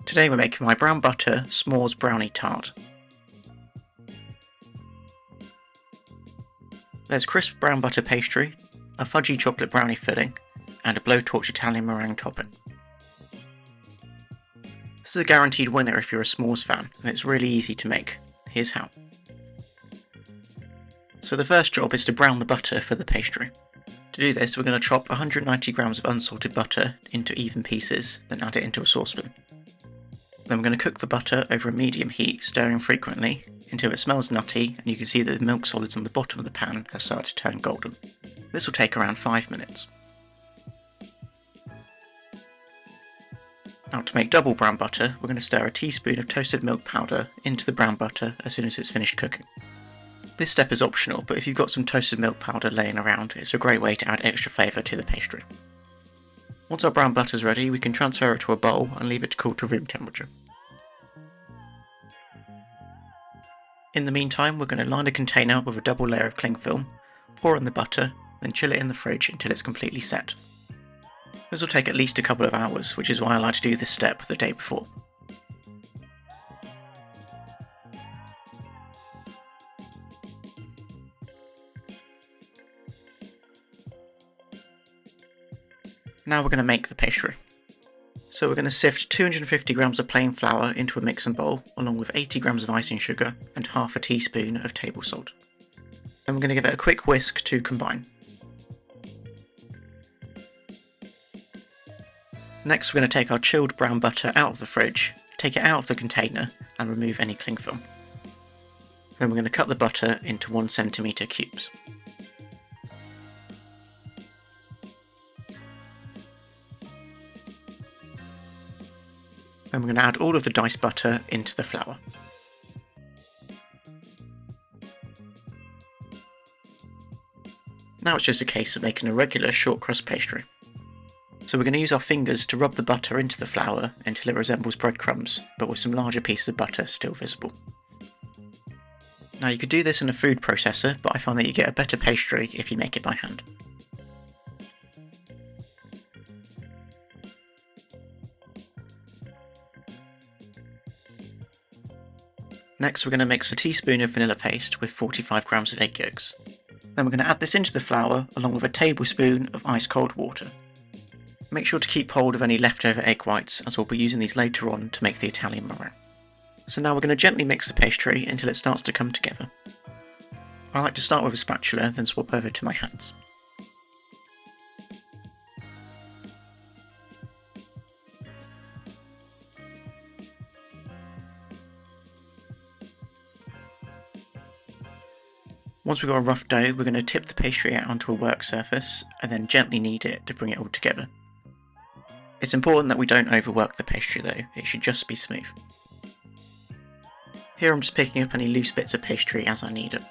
Today we're making my brown butter s'mores brownie tart. There's crisp brown butter pastry, a fudgy chocolate brownie filling, and a blowtorch Italian meringue topping. This is a guaranteed winner if you're a s'mores fan, and it's really easy to make. Here's how. So the first job is to brown the butter for the pastry. To do this, we're going to chop 190 grams of unsalted butter into even pieces, then add it into a saucepan. Then we're going to cook the butter over a medium heat, stirring frequently until it smells nutty and you can see that the milk solids on the bottom of the pan have started to turn golden. This will take around 5 minutes. Now to make double brown butter, we're going to stir a teaspoon of toasted milk powder into the brown butter as soon as it's finished cooking. This step is optional, but if you've got some toasted milk powder laying around, it's a great way to add extra flavour to the pastry. Once our brown butter is ready, we can transfer it to a bowl and leave it to cool to room temperature. In the meantime, we're going to line a container with a double layer of cling film, pour in the butter, then chill it in the fridge until it's completely set. This will take at least a couple of hours, which is why I like to do this step the day before. Now we're going to make the pastry. So we're going to sift 250 grams of plain flour into a mixing bowl, along with 80 grams of icing sugar and half a teaspoon of table salt. Then we're going to give it a quick whisk to combine. Next we're going to take our chilled brown butter out of the fridge, take it out of the container and remove any cling film. Then we're going to cut the butter into 1 cm cubes. Then we're going to add all of the diced butter into the flour. Now it's just a case of making a regular short crust pastry. So we're going to use our fingers to rub the butter into the flour until it resembles breadcrumbs, but with some larger pieces of butter still visible. Now you could do this in a food processor, but I find that you get a better pastry if you make it by hand. Next we're going to mix a teaspoon of vanilla paste with 45 grams of egg yolks. Then we're going to add this into the flour along with a tablespoon of ice cold water. Make sure to keep hold of any leftover egg whites as we'll be using these later on to make the Italian meringue. So now we're going to gently mix the pastry until it starts to come together. I like to start with a spatula then swap over to my hands. Once we've got a rough dough, we're going to tip the pastry out onto a work surface and then gently knead it to bring it all together. It's important that we don't overwork the pastry though, it should just be smooth. Here I'm just picking up any loose bits of pastry as I need it.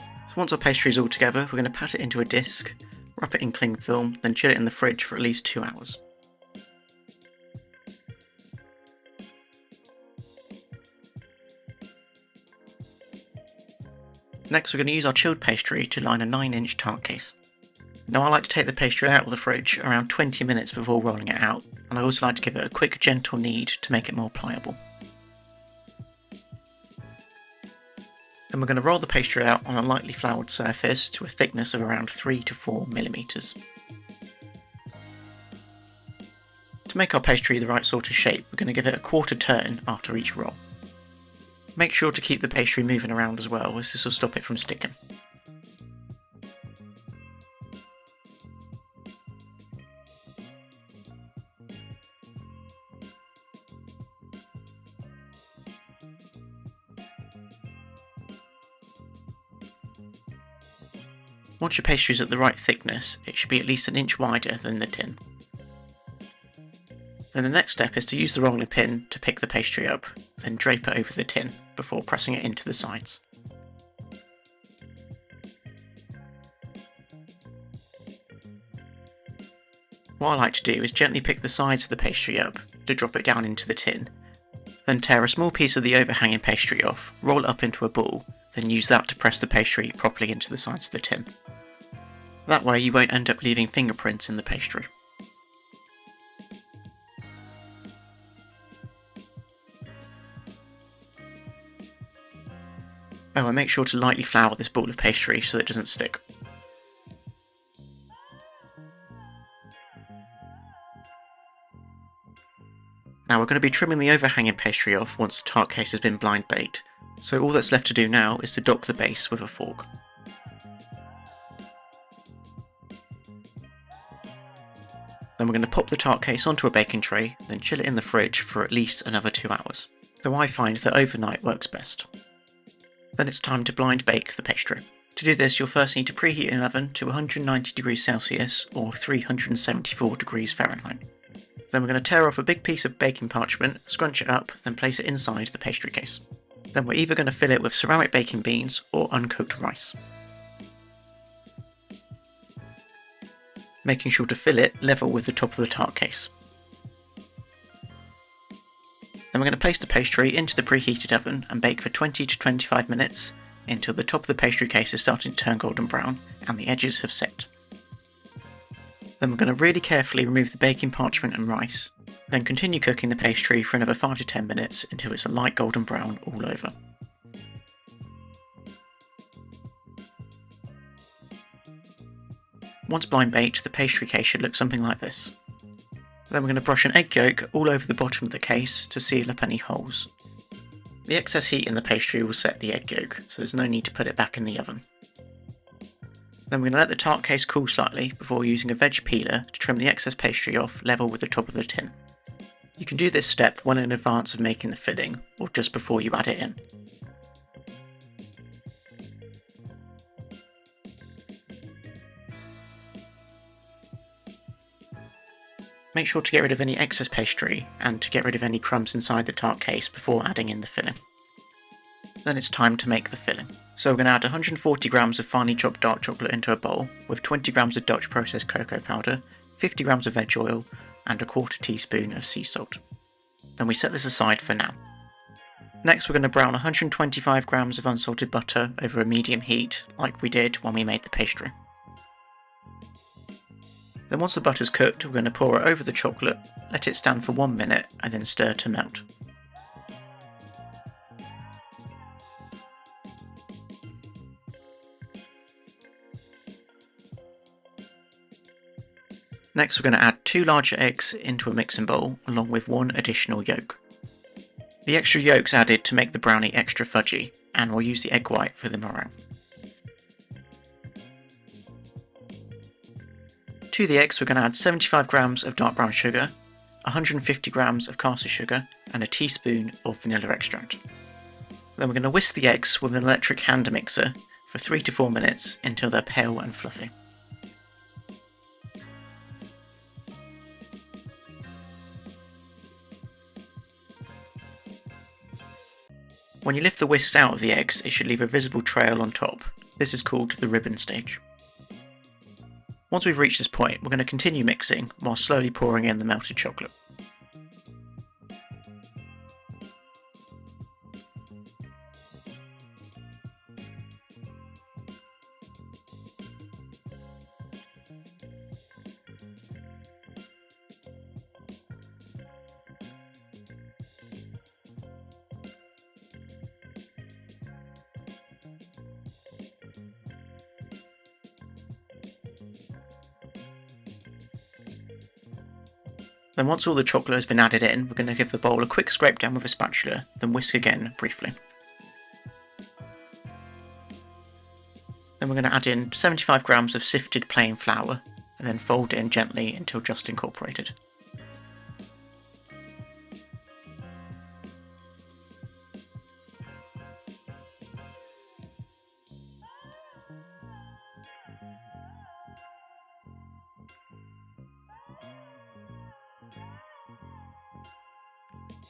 So once our pastry is all together, we're going to pat it into a disc, wrap it in cling film, then chill it in the fridge for at least 2 hours. Next we're going to use our chilled pastry to line a 9-inch tart case. Now I like to take the pastry out of the fridge around 20 minutes before rolling it out, and I also like to give it a quick gentle knead to make it more pliable. Then we're going to roll the pastry out on a lightly floured surface to a thickness of around 3 to 4 mm. To make our pastry the right sort of shape, we're going to give it a quarter turn after each roll. Make sure to keep the pastry moving around as well, as this will stop it from sticking. Once your pastry is at the right thickness, it should be at least 1 inch wider than the tin. Then the next step is to use the rolling pin to pick the pastry up, then drape it over the tin before pressing it into the sides. What I like to do is gently pick the sides of the pastry up to drop it down into the tin, then tear a small piece of the overhanging pastry off, roll it up into a ball, then use that to press the pastry properly into the sides of the tin. That way you won't end up leaving fingerprints in the pastry. Oh, and make sure to lightly flour this ball of pastry so that it doesn't stick. Now we're going to be trimming the overhanging pastry off once the tart case has been blind baked, so all that's left to do now is to dock the base with a fork. Then we're going to pop the tart case onto a baking tray, then chill it in the fridge for at least another 2 hours, though I find that overnight works best. Then it's time to blind bake the pastry. To do this, you'll first need to preheat an oven to 190 degrees Celsius or 374 degrees Fahrenheit. Then we're going to tear off a big piece of baking parchment, scrunch it up, then place it inside the pastry case. Then we're either going to fill it with ceramic baking beans or uncooked rice. Making sure to fill it level with the top of the tart case. Then we're going to place the pastry into the preheated oven and bake for 20 to 25 minutes until the top of the pastry case is starting to turn golden brown and the edges have set. Then we're going to really carefully remove the baking parchment and rice, then continue cooking the pastry for another 5 to 10 minutes until it's a light golden brown all over. Once blind baked, the pastry case should look something like this. Then we're going to brush an egg yolk all over the bottom of the case to seal up any holes. The excess heat in the pastry will set the egg yolk, so there's no need to put it back in the oven. Then we're going to let the tart case cool slightly before using a veg peeler to trim the excess pastry off level with the top of the tin. You can do this step well in advance of making the filling, or just before you add it in. Make sure to get rid of any excess pastry and to get rid of any crumbs inside the tart case before adding in the filling. Then it's time to make the filling. So we're going to add 140 grams of finely chopped dark chocolate into a bowl with 20 grams of Dutch processed cocoa powder, 50 grams of veg oil and 1/4 teaspoon of sea salt. Then we set this aside for now. Next we're going to brown 125 grams of unsalted butter over a medium heat like we did when we made the pastry. Then once the butter's cooked, we're going to pour it over the chocolate, let it stand for 1 minute and then stir to melt. Next we're going to add 2 larger eggs into a mixing bowl along with 1 additional yolk. The extra yolk's added to make the brownie extra fudgy, and we'll use the egg white for the meringue. To the eggs we're going to add 75 grams of dark brown sugar, 150 grams of caster sugar and a teaspoon of vanilla extract. Then we're going to whisk the eggs with an electric hand mixer for 3 to 4 minutes until they're pale and fluffy. When you lift the whisks out of the eggs, it should leave a visible trail on top. This is called the ribbon stage. Once we've reached this point, we're going to continue mixing while slowly pouring in the melted chocolate. Then once all the chocolate has been added in, we're going to give the bowl a quick scrape down with a spatula, then whisk again briefly. Then we're going to add in 75 grams of sifted plain flour, and then fold in gently until just incorporated.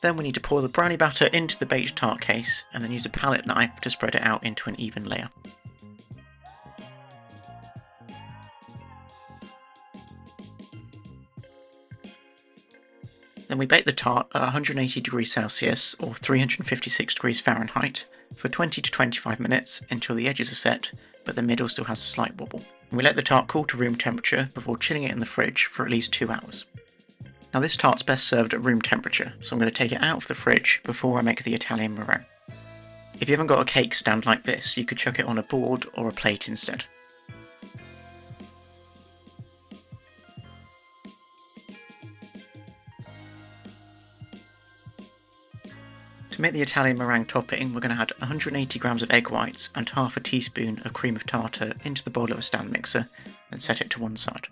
Then we need to pour the brownie batter into the baked tart case and then use a palette knife to spread it out into an even layer. Then we bake the tart at 180 degrees Celsius or 356 degrees Fahrenheit for 20 to 25 minutes until the edges are set but the middle still has a slight wobble. And we let the tart cool to room temperature before chilling it in the fridge for at least 2 hours. Now this tart's best served at room temperature, so I'm going to take it out of the fridge before I make the Italian meringue. If you haven't got a cake stand like this, you could chuck it on a board or a plate instead. To make the Italian meringue topping, we're going to add 180 grams of egg whites and half a teaspoon of cream of tartar into the bowl of a stand mixer, and set it to one side.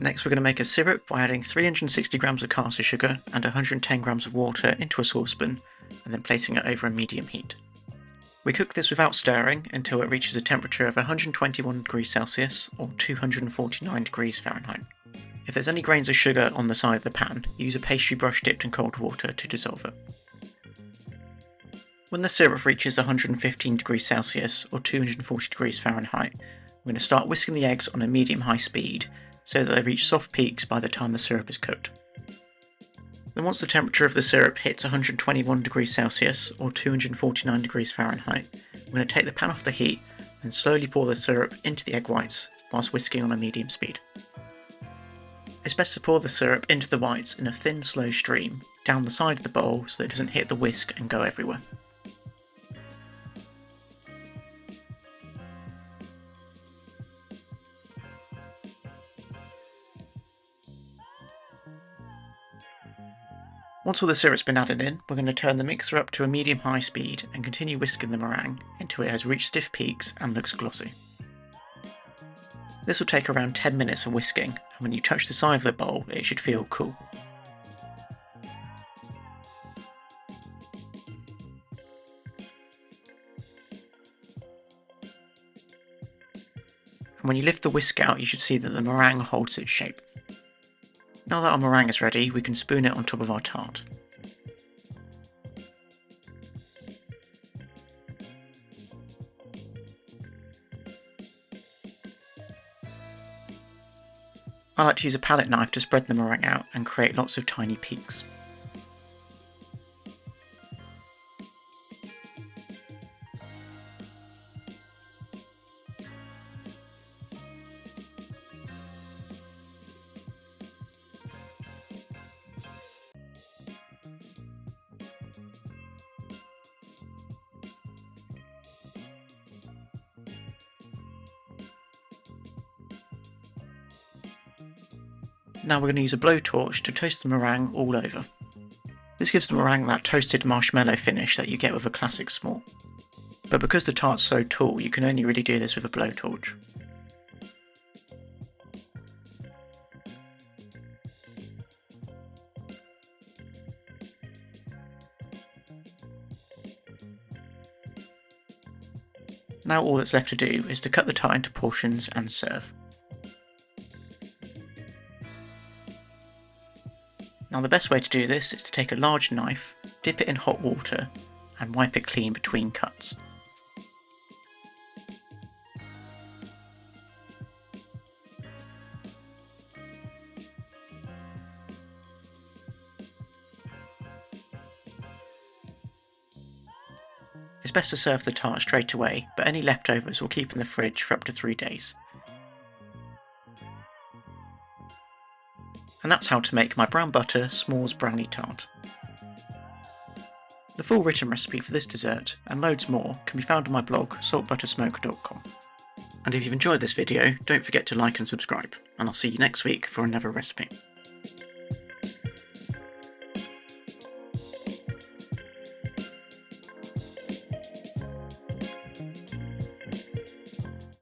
Next we're going to make a syrup by adding 360 grams of caster sugar and 110 grams of water into a saucepan, and then placing it over a medium heat. We cook this without stirring until it reaches a temperature of 121 degrees Celsius or 249 degrees Fahrenheit. If there's any grains of sugar on the side of the pan, use a pastry brush dipped in cold water to dissolve it. When the syrup reaches 115 degrees Celsius or 240 degrees Fahrenheit, we're going to start whisking the eggs on a medium-high speed so that they reach soft peaks by the time the syrup is cooked. Then once the temperature of the syrup hits 121 degrees Celsius or 249 degrees Fahrenheit, we're going to take the pan off the heat and slowly pour the syrup into the egg whites whilst whisking on a medium speed. It's best to pour the syrup into the whites in a thin, slow stream down the side of the bowl so that it doesn't hit the whisk and go everywhere. Once all the syrup's been added in, we're going to turn the mixer up to a medium-high speed and continue whisking the meringue until it has reached stiff peaks and looks glossy. This will take around 10 minutes of whisking, and when you touch the side of the bowl it should feel cool. And when you lift the whisk out, you should see that the meringue holds its shape. Now that our meringue is ready, we can spoon it on top of our tart. I like to use a palette knife to spread the meringue out and create lots of tiny peaks. Now we're going to use a blowtorch to toast the meringue all over. This gives the meringue that toasted marshmallow finish that you get with a classic s'more. But because the tart's so tall, you can only really do this with a blowtorch. Now all that's left to do is to cut the tart into portions and serve. Now the best way to do this is to take a large knife, dip it in hot water, and wipe it clean between cuts. It's best to serve the tart straight away, but any leftovers will keep in the fridge for up to 3 days. And that's how to make my brown butter s'mores brownie tart. The full written recipe for this dessert, and loads more, can be found on my blog saltbuttersmoke.com. And if you've enjoyed this video, don't forget to like and subscribe, and I'll see you next week for another recipe.